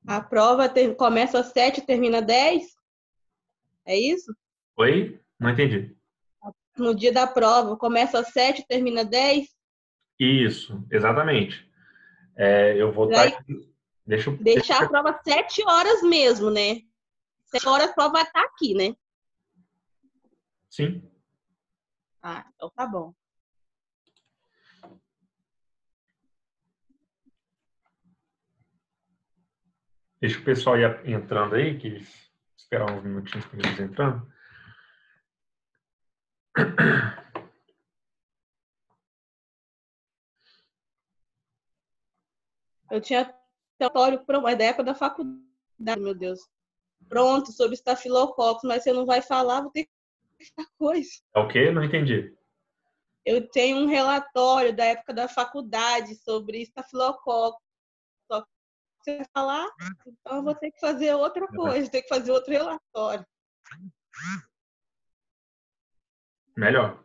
A prova começa às 7 e termina às 10? É isso? Oi? Não entendi. No dia da prova, começa às 7 e termina às 10? Isso, exatamente. Eu vou estar. Aí deixar a prova às 7 horas mesmo, né? 7 horas só vai estar aqui, né? Sim. Ah, então tá bom. Deixa o pessoal ir entrando aí, que eles esperar uns minutinhos para eles entrando. Eu tinha relatório da época da faculdade, meu Deus. Pronto, sobre estafilococcus, mas você não vai falar, vou ter que falar coisa. É o quê? Não entendi. Eu tenho um relatório da época da faculdade sobre estafilococcus. Só que você vai falar, então eu vou ter que fazer outra coisa, ter que fazer outro relatório. Melhor.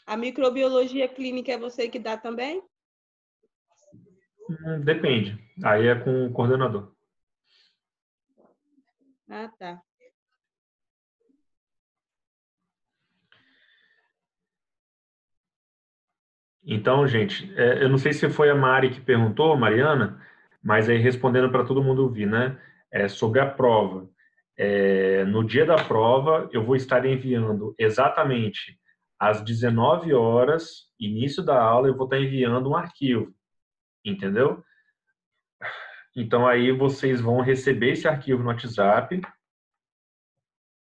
A microbiologia clínica é você que dá também? Depende. Aí é com o coordenador. Ah, tá. Então, gente, eu não sei se foi a Mari que perguntou, Mariana, mas aí respondendo para todo mundo ouvir, né? Sobre a prova. No dia da prova, eu vou estar enviando exatamente às 19 horas, início da aula, eu vou estar enviando um arquivo, entendeu? Então, aí vocês vão receber esse arquivo no WhatsApp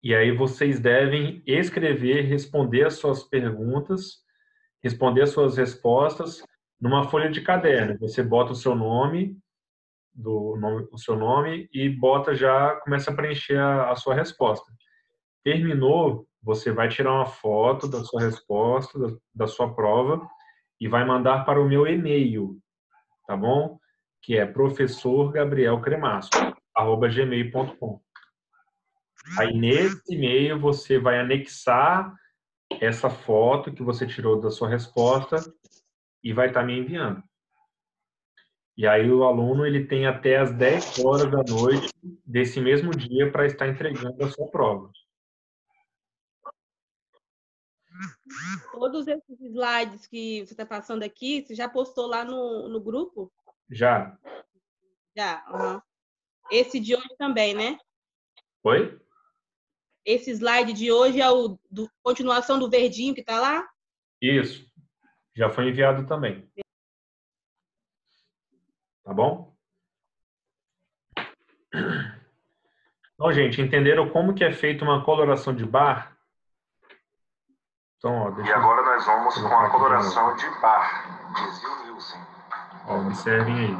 e aí vocês devem escrever, responder as suas perguntas, responder as suas respostas numa folha de caderno. Você bota o seu nome e bota já, começa a preencher a sua resposta. Terminou, você vai tirar uma foto da sua resposta, da sua prova e vai mandar para o meu e-mail, tá bom? Que é professorgabrielcremasco@gmail.com. Aí nesse e-mail você vai anexar essa foto que você tirou da sua resposta e vai estar me enviando. E aí o aluno ele tem até as 10 horas da noite desse mesmo dia para estar entregando a sua prova. Todos esses slides que você está passando aqui, você já postou lá no grupo? Já. Já. Uhum. Esse de hoje também, né? Oi? Esse slide de hoje é continuação do verdinho que está lá? Isso. Já foi enviado também. Tá bom? Então, gente, entenderam como que é feita uma coloração de bar? Então, ó, E agora nós vamos com a coloração de bar, dizia o Wilson. Ó, observem aí.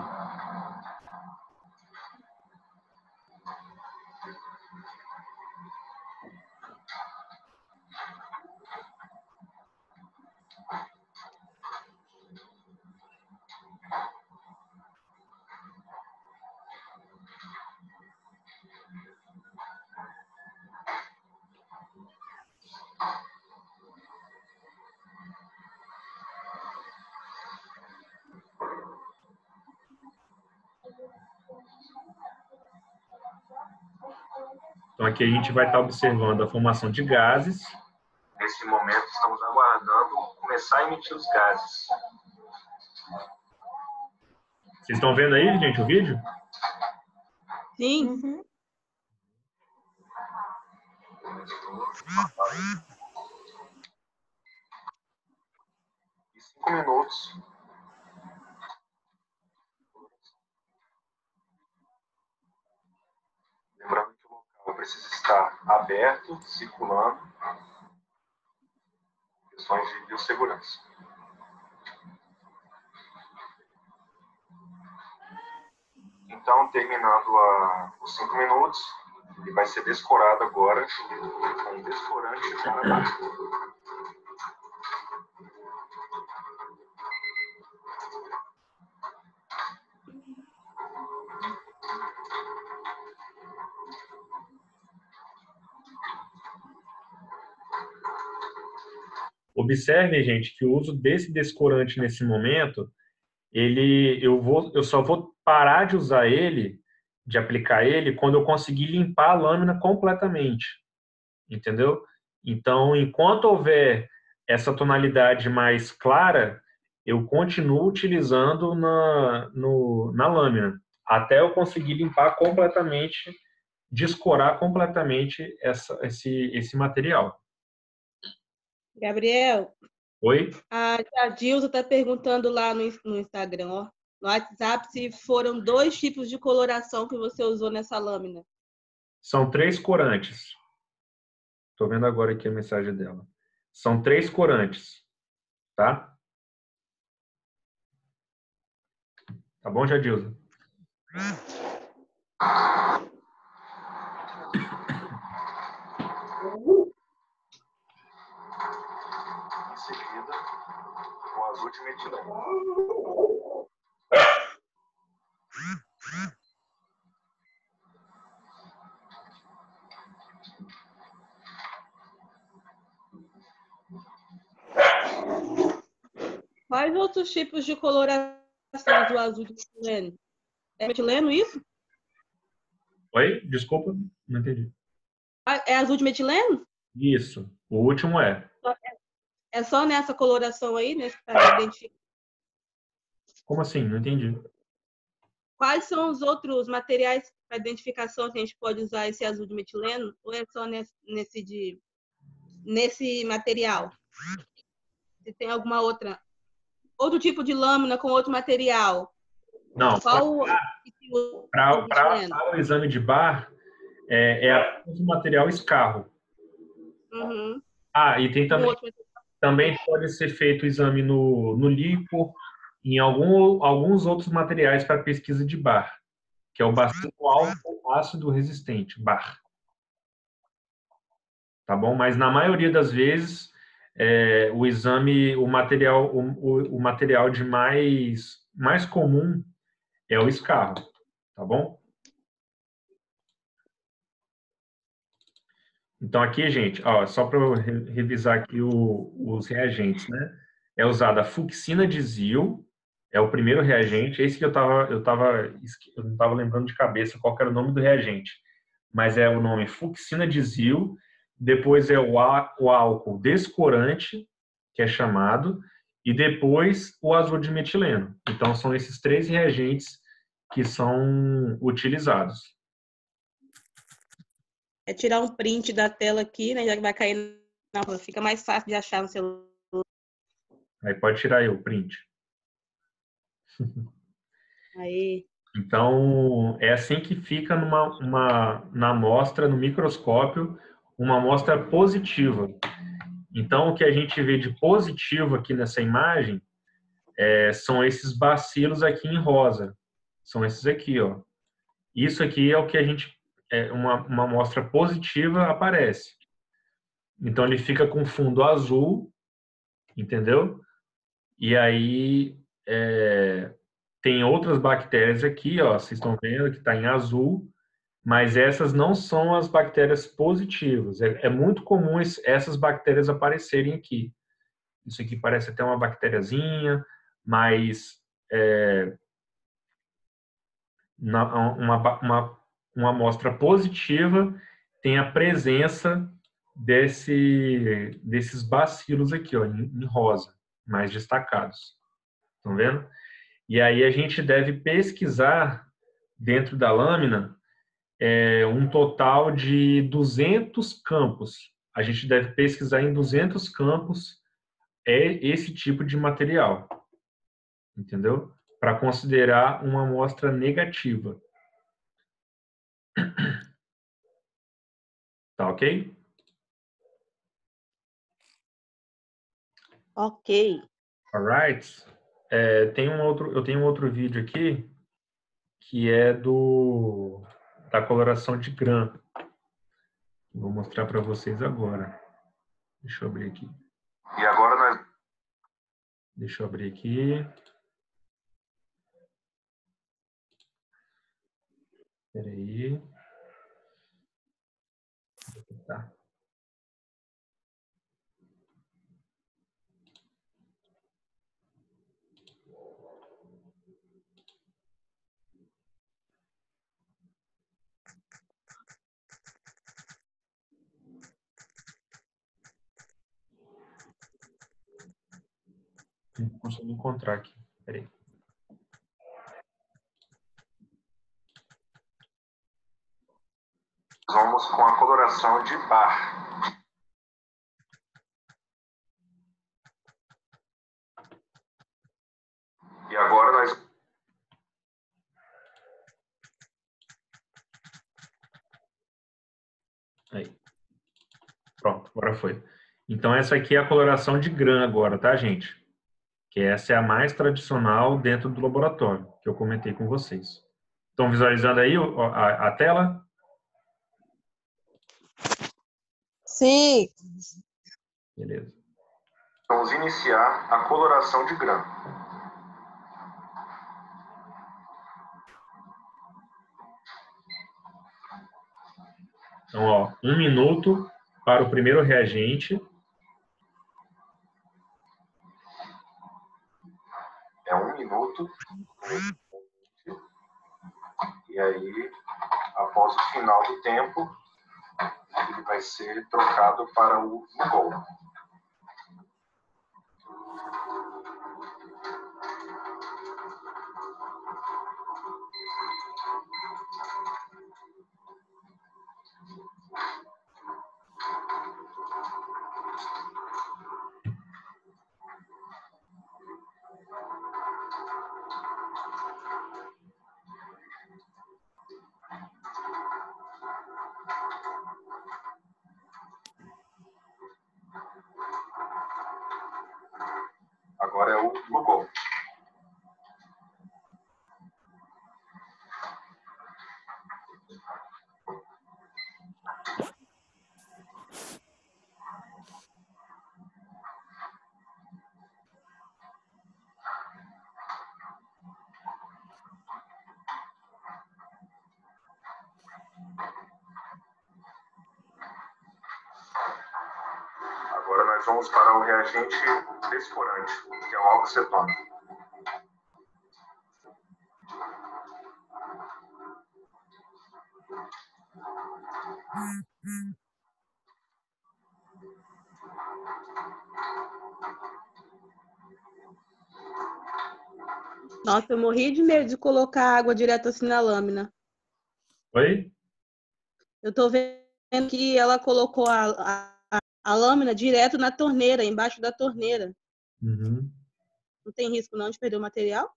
Então, aqui a gente vai estar observando a formação de gases. Nesse momento, estamos aguardando começar a emitir os gases. Vocês estão vendo aí, gente, o vídeo? Sim. Uhum. E 5 minutos. Lembrando que o local precisa estar aberto, circulando. Questões de biossegurança. Então, terminando os 5 minutos, ele vai ser descorado agora com um descorante para baixo. Observem, gente, que o uso desse descorante nesse momento eu só vou parar de usar ele, de aplicar ele, quando eu conseguir limpar a lâmina completamente, entendeu? Então, enquanto houver essa tonalidade mais clara, eu continuo utilizando na lâmina, até eu conseguir limpar completamente, descorar completamente esse material. Gabriel, Oi? a Dilza está perguntando lá no Instagram, ó, no WhatsApp, se foram 2 tipos de coloração que você usou nessa lâmina. São 3 corantes. Estou vendo agora aqui a mensagem dela. São 3 corantes, tá? Tá bom, Jadilza? Em seguida, o azul de metileno. Quais outros tipos de coloração do azul de metileno? É metileno isso? Oi? Desculpa, não entendi. É azul de metileno? Isso. O último é. É só nessa coloração aí, nesse para identificar? Como assim? Não entendi. Quais são os outros materiais para identificação que a gente pode usar esse azul de metileno? Ou é só nesse material? Se tem alguma outro tipo de lâmina com outro material? Não, Qual que se usa o metileno? para o exame de bar, é apenas o material escarro. Uhum. Ah, e tem Um também, outro material. também pode ser feito o exame no líquor, em alguns outros materiais para pesquisa de bar, que é o bacilo álcool ácido resistente, bar. Tá bom? Mas na maioria das vezes, o exame, o material de mais comum é o escarro, tá bom? Então aqui, gente, ó, só para eu revisar aqui os reagentes, né? É usada a fucsina de Zil, é o primeiro reagente. Esse que eu não estava lembrando de cabeça qual que era o nome do reagente, mas é o nome fucsina de Zil. Depois é o álcool descorante, que é chamado, e depois o azul de metileno. Então são esses 3 reagentes que são utilizados. É tirar um print da tela aqui, né? Já que vai cair fica mais fácil de achar no celular. Aí pode tirar aí o print. Aí. Então, é assim que fica na amostra, no microscópio, uma amostra positiva. Então, o que a gente vê de positivo aqui nessa imagem são esses bacilos aqui em rosa. São esses aqui, ó. Isso aqui é o que a gente, uma amostra positiva aparece. Então, ele fica com fundo azul, entendeu? E aí, tem outras bactérias aqui, ó, vocês estão vendo que está em azul, mas essas não são as bactérias positivas. É muito comum essas bactérias aparecerem aqui. Isso aqui parece até uma bactériazinha, mas uma amostra positiva tem a presença desses bacilos aqui, ó, em rosa, mais destacados. Estão vendo? E aí a gente deve pesquisar dentro da lâmina um total de 200 campos. A gente deve pesquisar em 200 campos esse tipo de material, entendeu? Para considerar uma amostra negativa. Tá ok? Ok. Alright. Eu tenho um outro vídeo aqui que é da coloração de grã. Vou mostrar para vocês agora. Deixa eu abrir aqui. E agora nós Deixa eu abrir aqui. Espera aí. Tá. Não consigo encontrar aqui. Peraí. Vamos com a coloração de bar. E agora nós... Aí. Pronto, agora foi. Então, essa aqui é a coloração de grã agora, tá, gente? Que essa é a mais tradicional dentro do laboratório, que eu comentei com vocês. Estão visualizando aí a tela? Sim. Beleza. Vamos iniciar a coloração de grã. Então, ó, 1 minuto para o primeiro reagente. É 1 minuto. E aí, após o final do tempo, ele vai ser trocado para o gol. Agora é o gol. Agora nós vamos para o reagente descorante, que é o álcool cetônico. Nossa, eu morri de medo de colocar água direto assim na lâmina. Oi? Eu tô vendo que ela colocou a lâmina direto na torneira, embaixo da torneira. Uhum. Não tem risco não de perder o material?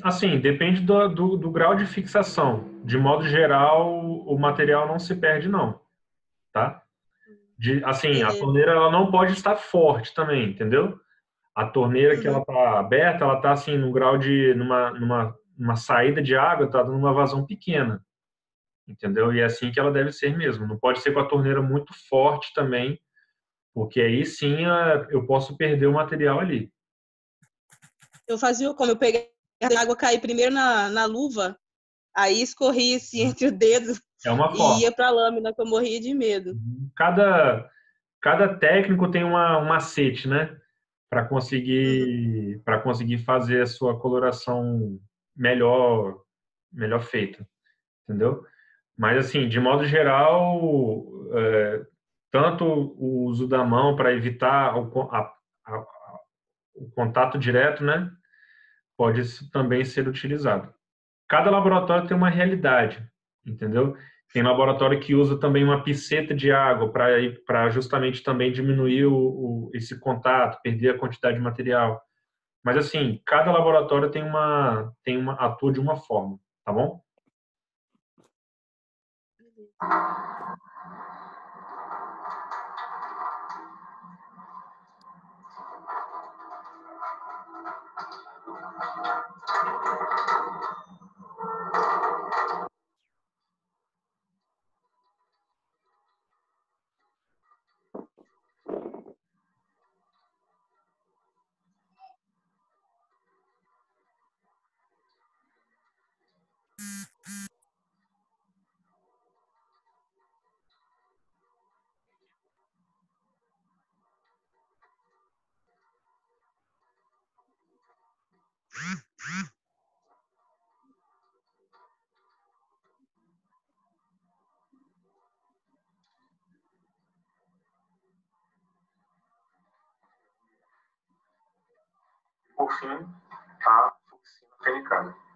Assim, depende do grau de fixação. De modo geral, o material não se perde, não. Tá? Assim, a Beleza. torneira ela não pode estar forte também, entendeu? A torneira que ela Uhum. está aberta, ela está assim, num grau de... numa saída de água, está dando uma vazão pequena. Entendeu? E é assim que ela deve ser mesmo. Não pode ser com a torneira muito forte também, porque aí sim eu posso perder o material ali. Eu fazia como? Eu peguei a água cair primeiro na luva, aí escorria assim entre os dedos É uma e forma. ia pra lâmina, que eu morria de medo. Cada técnico tem um macete, né? Uhum. Para conseguir fazer a sua coloração melhor, melhor feita, entendeu? Mas assim, de modo geral, tanto o uso da mão para evitar a- o contato direto, né? Pode também ser utilizado. Cada laboratório tem uma realidade, entendeu? Tem laboratório que usa também uma piceta de água para justamente também diminuir esse contato, perder a quantidade de material. Mas assim, cada laboratório tem uma atua de uma forma, tá bom? por fim, a fucsina fenicada.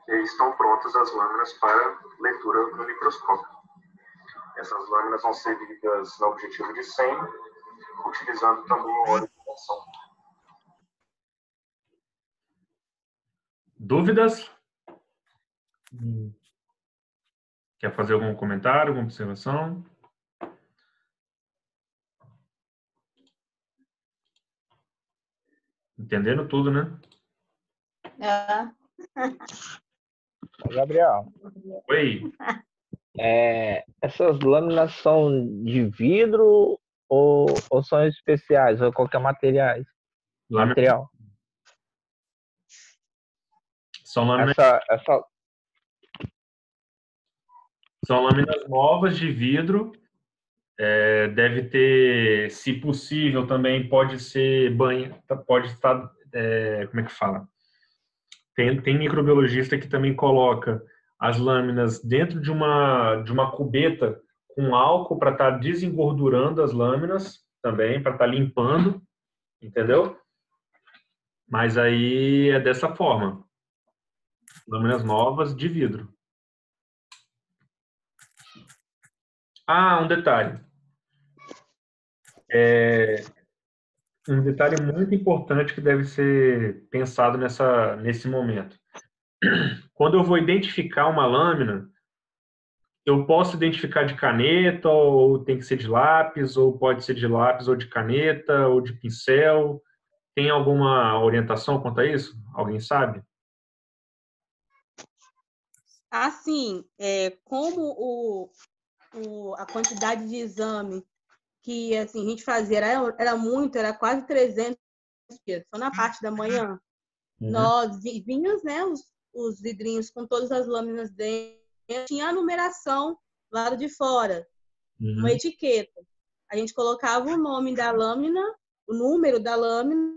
E aí estão prontas as lâminas para leitura no microscópio. Essas lâminas vão ser lidas no objetivo de 100, utilizando também o óleo de reação. Dúvidas? Quer fazer algum comentário, alguma observação? Entendendo tudo, né? Gabriel, Oi. essas lâminas são de vidro ou são especiais, ou qualquer material? São lâminas, são lâminas novas de vidro. Deve ter, se possível, também pode ser pode estar, como é que fala? Tem microbiologista que também coloca as lâminas dentro de uma cubeta com álcool para estar desengordurando as lâminas também, para estar limpando, entendeu? Mas aí é dessa forma. Lâminas novas de vidro. Ah, um detalhe. Um detalhe muito importante que deve ser pensado nesse momento. Quando eu vou identificar uma lâmina, eu posso identificar de caneta, ou tem que ser de lápis, ou pode ser de lápis, ou de caneta, ou de pincel. Tem alguma orientação quanto a isso? Alguém sabe? Assim, como a quantidade de exame que assim, a gente fazia era quase 300 dias, só na parte da manhã. Nós vinhamos, né, os vidrinhos com todas as lâminas dentro, tinha a numeração lá lado de fora, uma etiqueta. A gente colocava o nome da lâmina, o número da lâmina,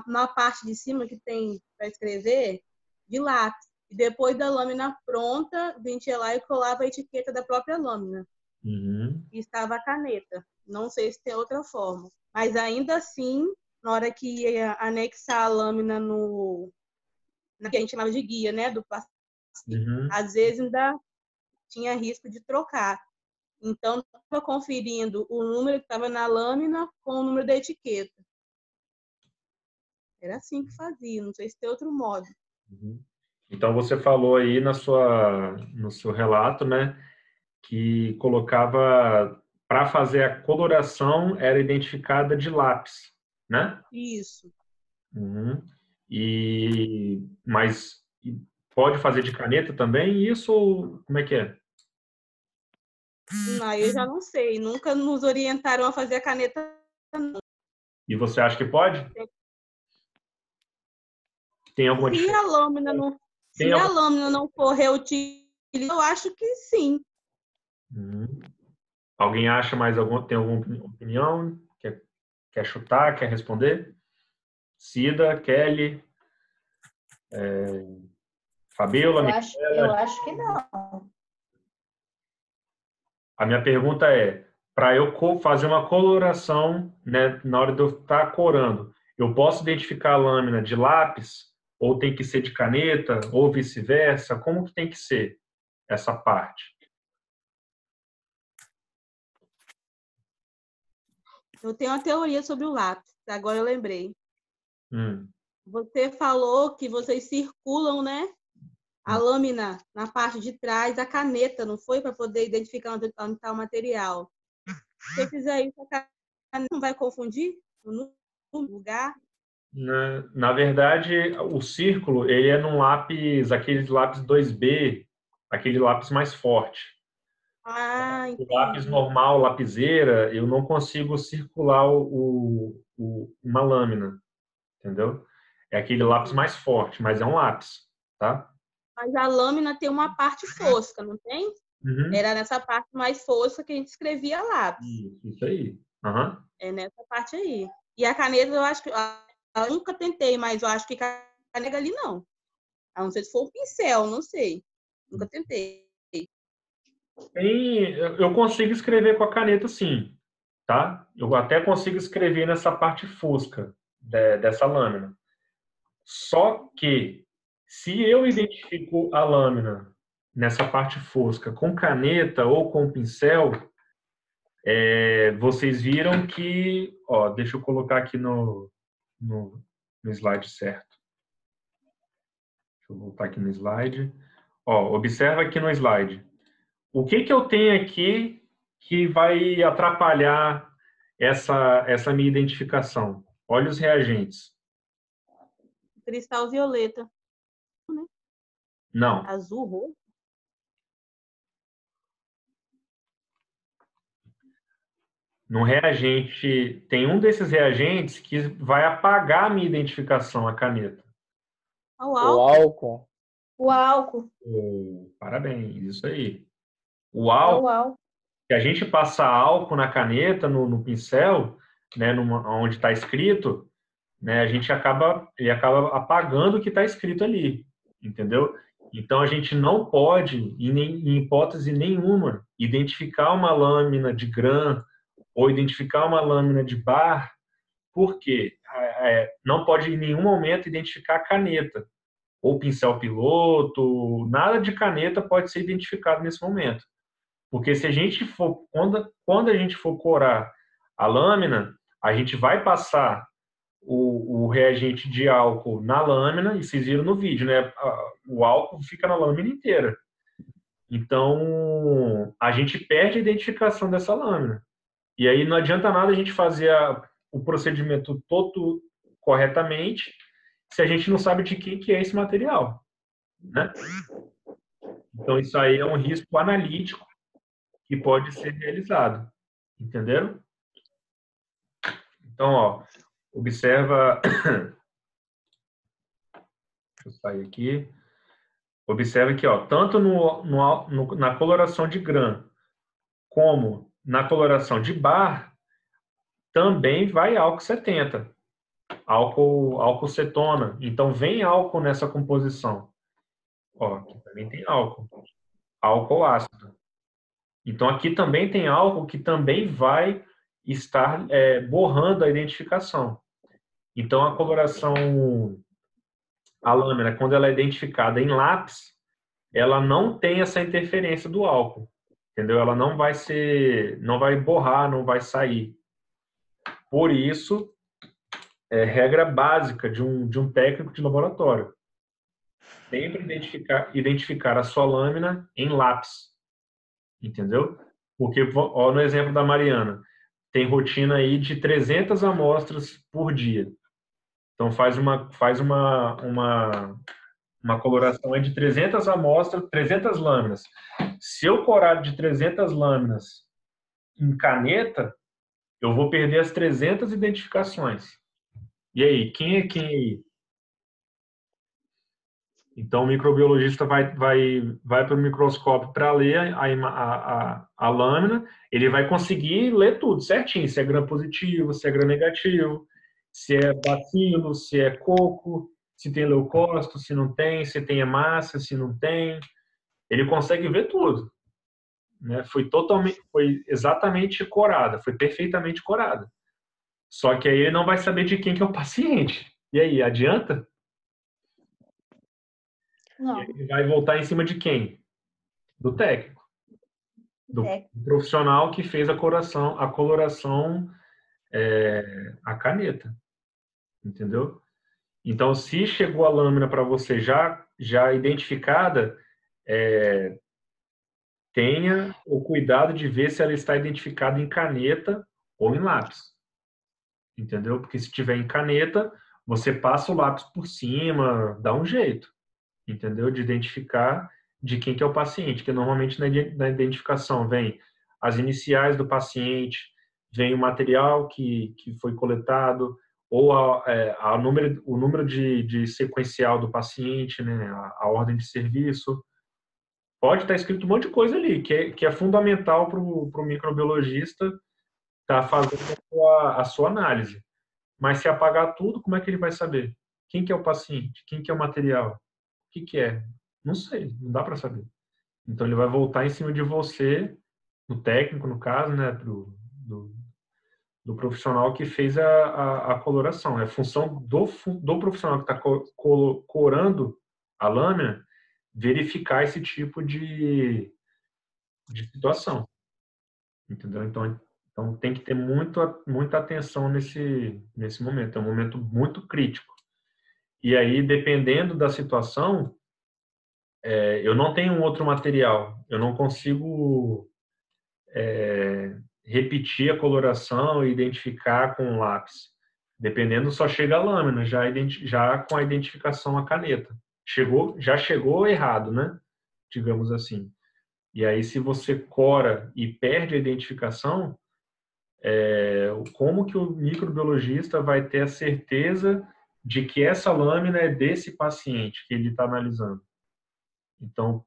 na parte de cima que tem para escrever, de lápis. E depois da lâmina pronta, a gente ia lá e colava a etiqueta da própria lâmina. E estava a caneta. Não sei se tem outra forma. Mas ainda assim, na hora que ia anexar a lâmina na que a gente chamava de guia, né, do paciente, às vezes ainda tinha risco de trocar. Então, estava conferindo o número que estava na lâmina com o número da etiqueta. Era assim que fazia, não sei se tem outro modo. Então, você falou aí no seu relato, né, que colocava, para fazer a coloração, era identificada de lápis, né? Isso. Mas pode fazer de caneta também? Isso, como é que é? Não, eu já não sei. Nunca nos orientaram a fazer a caneta. E você acha que pode? Tem alguma Se diferença? a lâmina não for reutilizada, eu acho que sim. Alguém acha tem alguma opinião? Quer chutar? Quer responder? Cida, Kelly, Fabiola, eu acho que não. A minha pergunta é, para eu fazer uma coloração, né, na hora de eu estar corando, eu posso identificar a lâmina de lápis, ou tem que ser de caneta, ou vice-versa? Como que tem que ser essa parte? Eu tenho uma teoria sobre o lápis, agora eu lembrei. Hum. Você falou que vocês circulam, né? A lâmina na parte de trás, a caneta, não foi? Para poder identificar onde está o material. Se eu fizer isso, a caneta não vai confundir no lugar? Na verdade, o círculo, ele é num lápis, aquele lápis 2B, aquele lápis mais forte. Ah, O lápis entendi. normal, lapiseira, eu não consigo circular uma lâmina, entendeu? É aquele lápis mais forte, mas é um lápis, tá? Mas a lâmina tem uma parte fosca, não tem? Uhum. Era nessa parte mais fosca que a gente escrevia lápis. Isso aí. Uhum. É nessa parte aí. E a caneta, eu acho que... Eu nunca tentei, mas eu acho que caneta ali não. A não ser se for um pincel, não sei. Nunca tentei. Eu consigo escrever com a caneta, sim, tá? Eu até consigo escrever nessa parte fosca dessa lâmina. Só que, se eu identifico a lâmina nessa parte fosca com caneta ou com pincel, vocês viram que... Ó, deixa eu colocar aqui no slide certo. Deixa eu voltar aqui no slide. Ó, observa aqui no slide. O que eu tenho aqui que vai atrapalhar essa minha identificação? Olha os reagentes. Cristal violeta. Não. Azul, roxo. No reagente, tem um desses reagentes que vai apagar a minha identificação, a caneta. O O álcool. álcool. O álcool. Parabéns, isso aí. O É álcool, o álcool. se a gente passar álcool na caneta, no pincel, né, onde está escrito, né, ele acaba apagando o que está escrito ali, entendeu? Então a gente não pode, em hipótese nenhuma, identificar uma lâmina de Gram ou identificar uma lâmina de bar, porque não pode em nenhum momento identificar a caneta ou pincel piloto, nada de caneta pode ser identificado nesse momento. Porque se a gente for, quando a gente for corar a lâmina, a gente vai passar o reagente de álcool na lâmina, e vocês viram no vídeo, né? O álcool fica na lâmina inteira. Então, a gente perde a identificação dessa lâmina. E aí não adianta nada a gente fazer o procedimento todo corretamente se a gente não sabe de quem que é esse material, né? Então, isso aí é um risco analítico que pode ser realizado. Entenderam? Então, ó, observa... Deixa eu sair aqui. Observe que, ó, tanto na coloração de Gram como na coloração de bar, também vai álcool 70. Álcool cetona. Então, vem álcool nessa composição. Ó, aqui também tem álcool. Álcool ácido. Então, aqui também tem álcool que também vai estar borrando a identificação. Então, a lâmina, quando ela é identificada em lápis, ela não tem essa interferência do álcool, entendeu? Ela não vai borrar, não vai sair. Por isso, é regra básica de um técnico de laboratório. Sempre identificar a sua lâmina em lápis, entendeu? Porque, ó, no exemplo da Mariana, tem rotina aí de 300 amostras por dia. Então, faz uma coloração de 300 amostras, 300 lâminas. Se eu corar de 300 lâminas em caneta, eu vou perder as 300 identificações. E aí, quem é quem aí? Então, o microbiologista vai para o microscópio para ler a lâmina, ele vai conseguir ler tudo certinho, se é gram positivo, se é gram negativo, se é bacilo, se é coco, se tem leucócito, se não tem, se tem hemácia, se não tem. Ele consegue ver tudo, né? Foi exatamente corada, foi perfeitamente corada. Só que aí ele não vai saber de quem que é o paciente. E aí, adianta? Não. E aí ele vai voltar em cima de quem? Do técnico. Do profissional que fez a coloração a caneta, entendeu? Então, se chegou a lâmina para você já identificada, tenha o cuidado de ver se ela está identificada em caneta ou em lápis, entendeu? Porque se tiver em caneta, você passa o lápis por cima, dá um jeito, entendeu? De identificar de quem que é o paciente, que normalmente na identificação vem as iniciais do paciente, vem o material que foi coletado, ou o número de sequencial do paciente, né? A ordem de serviço. Pode estar escrito um monte de coisa ali, que é fundamental para o microbiologista estar fazendo a sua análise. Mas se apagar tudo, como é que ele vai saber? Quem que é o paciente? Quem que é o material? O que que é? Não sei, não dá para saber. Então ele vai voltar em cima de você, no técnico, no caso, né, do profissional que fez a coloração. É função do profissional que está corando a lâmina verificar esse tipo de situação. Entendeu? Então tem que ter muita atenção nesse momento. É um momento muito crítico. E aí, dependendo da situação, eu não tenho um outro material. Eu não consigo repetir a coloração e identificar com o lápis. Dependendo, só chega a lâmina, já com a identificação a caneta. Já chegou errado, né? Digamos assim. E aí, se você cora e perde a identificação, como que o microbiologista vai ter a certeza de que essa lâmina é desse paciente que ele está analisando? Então,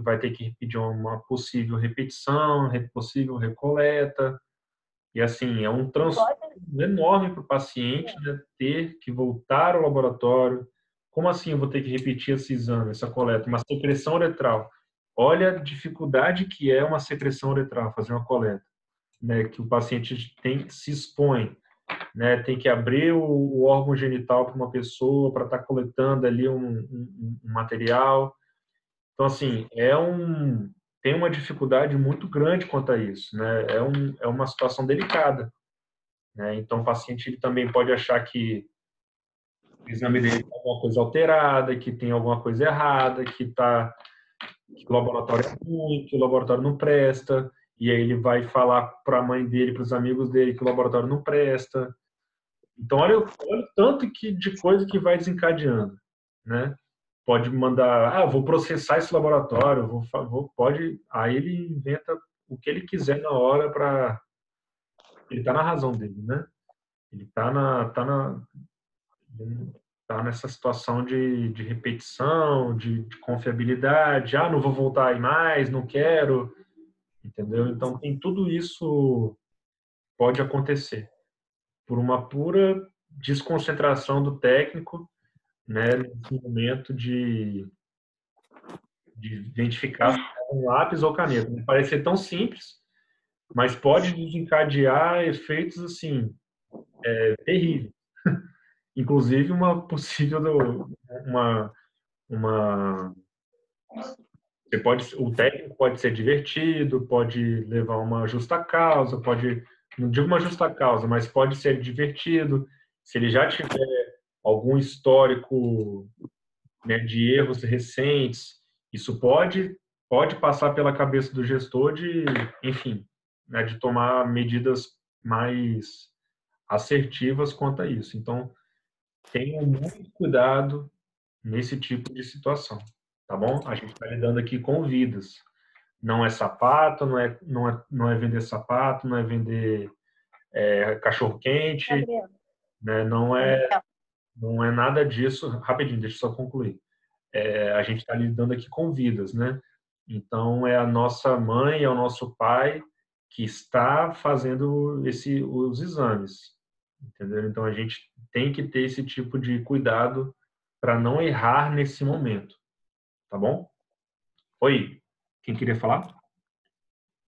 vai ter que pedir uma possível repetição, possível recoleta, e assim, é um transtorno enorme para o paciente, né, ter que voltar ao laboratório. Como assim eu vou ter que repetir esse exame, essa coleta? Uma secreção uretral. Olha a dificuldade que é uma secreção uretral, fazer uma coleta, né, que o paciente se expõe, né, tem que abrir o órgão genital para uma pessoa para estar coletando ali um material. Então, assim, tem uma dificuldade muito grande quanto a isso, né? É uma situação delicada, né? Então, o paciente ele também pode achar que o exame dele tem alguma coisa alterada, que tem alguma coisa errada, que o laboratório é ruim, que o laboratório não presta, e aí ele vai falar para a mãe dele, para os amigos dele, que o laboratório não presta. Então, olha o tanto de coisa que vai desencadeando, né? Pode mandar, vou processar esse laboratório, pode, aí ele inventa o que ele quiser na hora para ele tá na razão dele, né? Ele tá nessa situação de repetição, de confiabilidade, não vou voltar aí mais, não quero, entendeu? Então tem tudo isso pode acontecer por uma pura desconcentração do técnico, né, nesse momento de identificar um lápis ou caneta. Parece ser tão simples, mas pode desencadear efeitos assim terríveis. Inclusive uma o técnico pode ser divertido, pode levar uma justa causa, não digo uma justa causa, mas pode ser divertido se ele já tiver algum histórico, né, de erros recentes. Isso pode passar pela cabeça do gestor enfim, né, de tomar medidas mais assertivas quanto a isso. Então, tenham muito cuidado nesse tipo de situação, tá bom? A gente está lidando aqui com vidas. Não é sapato, não é vender sapato, não é vender cachorro-quente, né? Não é nada disso. Rapidinho, deixa eu só concluir. A gente está lidando aqui com vidas, né? Então, é a nossa mãe, é o nosso pai que está fazendo os exames, entendeu? Então, a gente tem que ter esse tipo de cuidado para não errar nesse momento, tá bom? Oi, quem queria falar?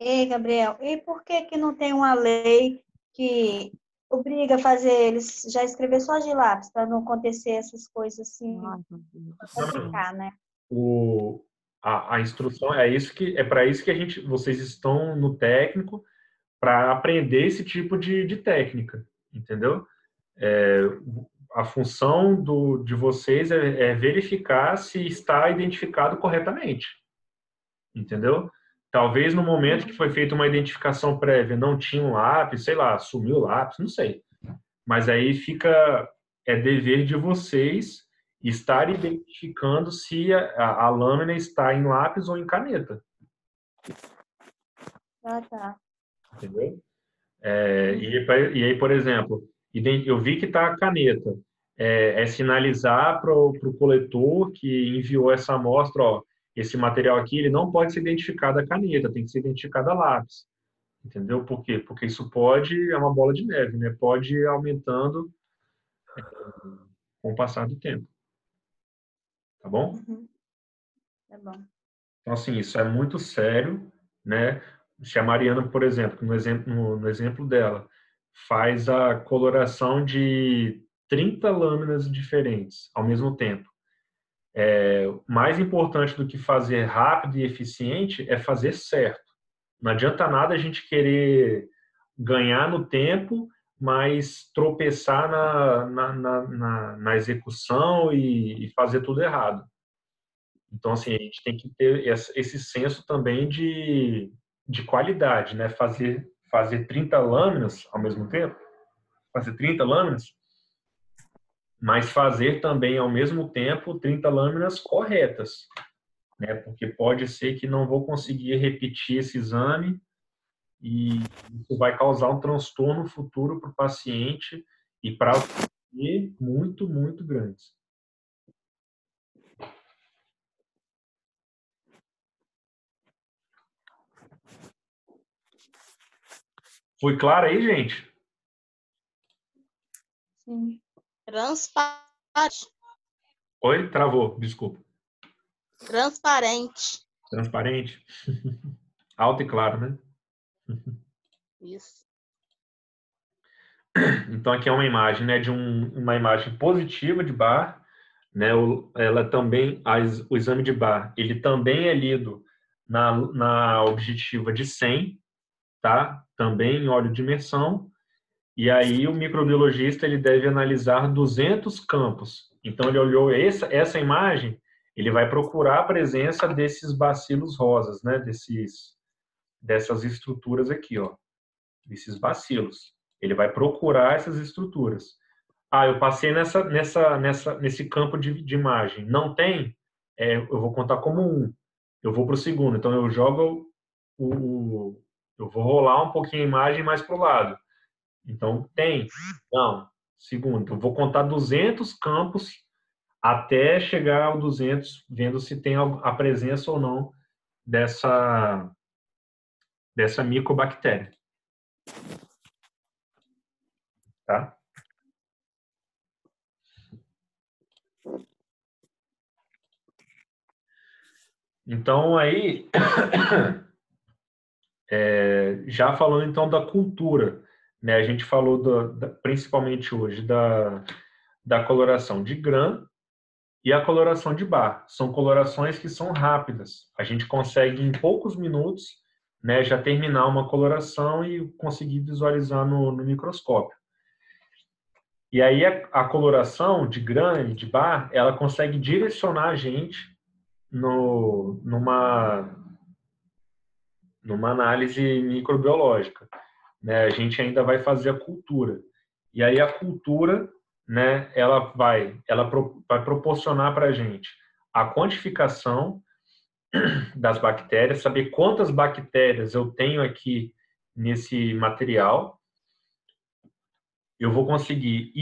Ei, Gabriel, e por que que não tem uma lei que obriga a fazer eles já escrever só de lápis, para não acontecer essas coisas assim, complicar, né? A instrução é para isso que vocês estão no técnico para aprender esse tipo de técnica, entendeu? A função de vocês é verificar se está identificado corretamente, entendeu? Talvez no momento que foi feita uma identificação prévia não tinha um lápis, sei lá, sumiu o lápis, não sei. Mas aí é dever de vocês estar identificando se a lâmina está em lápis ou em caneta. Ah, tá. Entendeu? E aí, por exemplo, eu vi que está a caneta. É sinalizar para o coletor que enviou essa amostra, ó, esse material aqui ele não pode ser identificado a caneta, tem que ser identificado a lápis. Entendeu? Por quê? Porque isso é uma bola de neve, né? Pode ir aumentando com o passar do tempo. Tá bom? Uhum. Tá bom. Então, assim, isso é muito sério, né? Se a Mariana, por exemplo, no exemplo dela, faz a coloração de 30 lâminas diferentes ao mesmo tempo. Mais importante do que fazer rápido e eficiente é fazer certo. Não adianta nada a gente querer ganhar no tempo, mas tropeçar na execução e fazer tudo errado. Então, assim, a gente tem que ter esse senso também de qualidade, né? Fazer 30 lâminas ao mesmo tempo, fazer 30 lâminas, mas fazer também ao mesmo tempo 30 lâminas corretas, né? Porque pode ser que não vou conseguir repetir esse exame e isso vai causar um transtorno futuro para o paciente e para o muito, muito grandes. Foi claro aí, gente? Sim. Transparente. Oi? Travou, desculpa. Transparente. Transparente? Alto e claro, né? Isso. Então, aqui é uma imagem, né, de uma imagem positiva de Barr, né, ela também, o exame de Barr, ele também é lido na objetiva de 100, tá? Também em óleo de imersão, e aí o microbiologista, ele deve analisar 200 campos. Então, ele olhou essa imagem, ele vai procurar a presença desses bacilos rosas, né, dessas estruturas aqui, ó, desses bacilos. Ele vai procurar essas estruturas. Eu passei nesse campo de imagem. Não tem? Eu vou contar como 1. Eu vou para o segundo. Então, eu jogo eu vou rolar um pouquinho a imagem mais para o lado. Então, tem? Não. Segundo, eu vou contar 200 campos até chegar ao 200, vendo se tem a presença ou não dessa micobactéria. Tá? Então, aí, já falando então da cultura, né? A gente falou principalmente hoje da coloração de Gram e a coloração de Barr. São colorações que são rápidas. A gente consegue, em poucos minutos, né, já terminar uma coloração e conseguir visualizar no microscópio. E aí a coloração de Gram e de Barr, ela consegue direcionar a gente numa análise microbiológica, né? A gente ainda vai fazer a cultura. E aí a cultura, né, ela vai proporcionar para a gente a quantificação das bactérias, saber quantas bactérias eu tenho aqui nesse material. Eu vou conseguir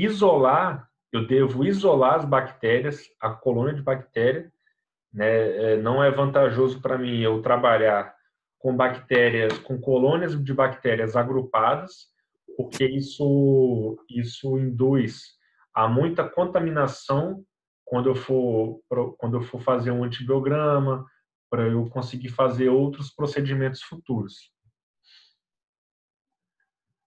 eu devo isolar as bactérias, a colônia de bactéria, né? Não é vantajoso para mim eu trabalhar com colônias de bactérias agrupadas, porque isso induz a muita contaminação quando eu for fazer um antibiograma, para eu conseguir fazer outros procedimentos futuros.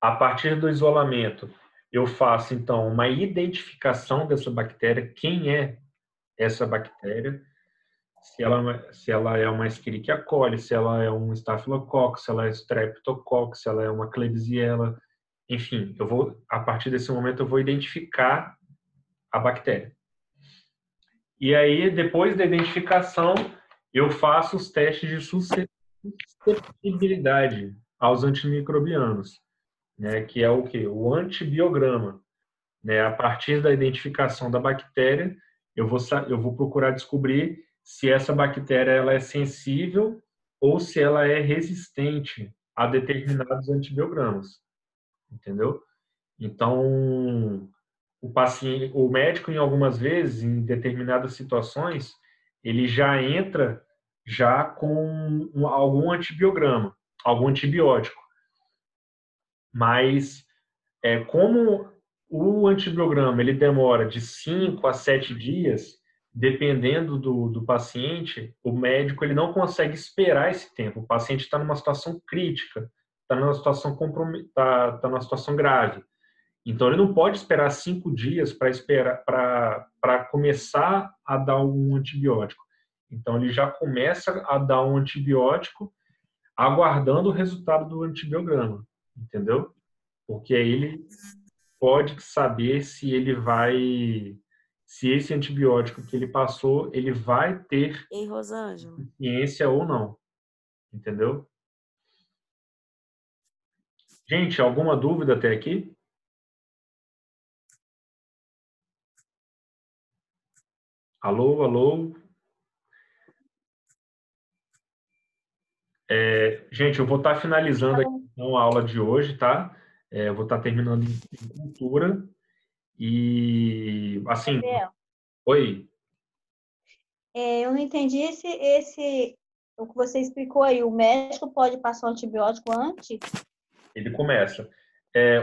A partir do isolamento, eu faço então uma identificação dessa bactéria, quem é essa bactéria. se ela é uma Escherichia coli, se ela é um Staphylococcus, se ela é Streptococcus, se ela é uma Klebsiella. Enfim, a partir desse momento, eu vou identificar a bactéria. E aí, depois da identificação, eu faço os testes de suscetibilidade aos antimicrobianos, né, que é o quê? O antibiograma. Né? A partir da identificação da bactéria, eu vou procurar descobrir se essa bactéria ela é sensível ou se ela é resistente a determinados antibiogramas, entendeu? Então, o médico, em algumas vezes, em determinadas situações, ele já entra já com algum antibiograma, algum antibiótico. Mas, como o antibiograma ele demora de 5 a 7 dias, dependendo do paciente, o médico ele não consegue esperar esse tempo. O paciente está numa situação crítica, está numa situação tá numa situação grave. Então, ele não pode esperar 5 dias para começar a dar um antibiótico. Então, ele já começa a dar um antibiótico aguardando o resultado do antibiograma, entendeu? Porque aí ele pode saber se esse antibiótico que ele passou, ele vai ter Ei, Rosângela. eficiência ou não, entendeu? Gente, alguma dúvida até aqui? Alô, alô? Gente, eu vou estar finalizando aqui então, a aula de hoje, tá? Eu vou estar terminando em cultura e, assim... Gabriel, Oi? eu não entendi o que você explicou aí. O médico pode passar o antibiótico antes? Ele começa.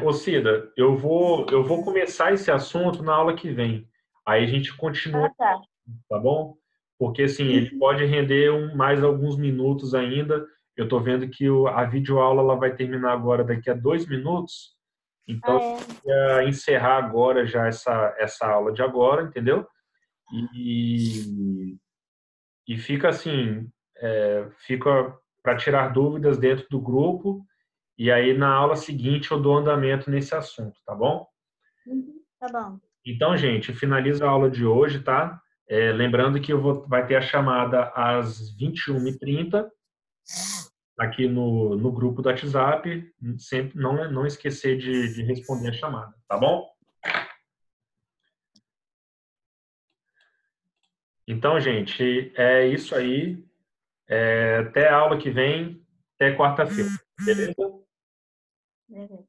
Ô Cida, eu vou começar esse assunto na aula que vem. Aí a gente continua, Ah, tá. tá bom? Porque, assim, ele pode render mais alguns minutos ainda. Eu estou vendo que a videoaula ela vai terminar agora daqui a 2 minutos. Então, Ah, eu ia encerrar agora já essa aula de agora, entendeu? E fica assim, fica para tirar dúvidas dentro do grupo. E aí, na aula seguinte, eu dou andamento nesse assunto, tá bom? Tá bom. Então, gente, finaliza a aula de hoje, tá? Lembrando que vai ter a chamada às 21h30 aqui no grupo do WhatsApp. Sempre não esquecer de responder a chamada, tá bom? Então, gente, é isso aí. Até a aula que vem, até quarta-feira. Beleza? Beleza.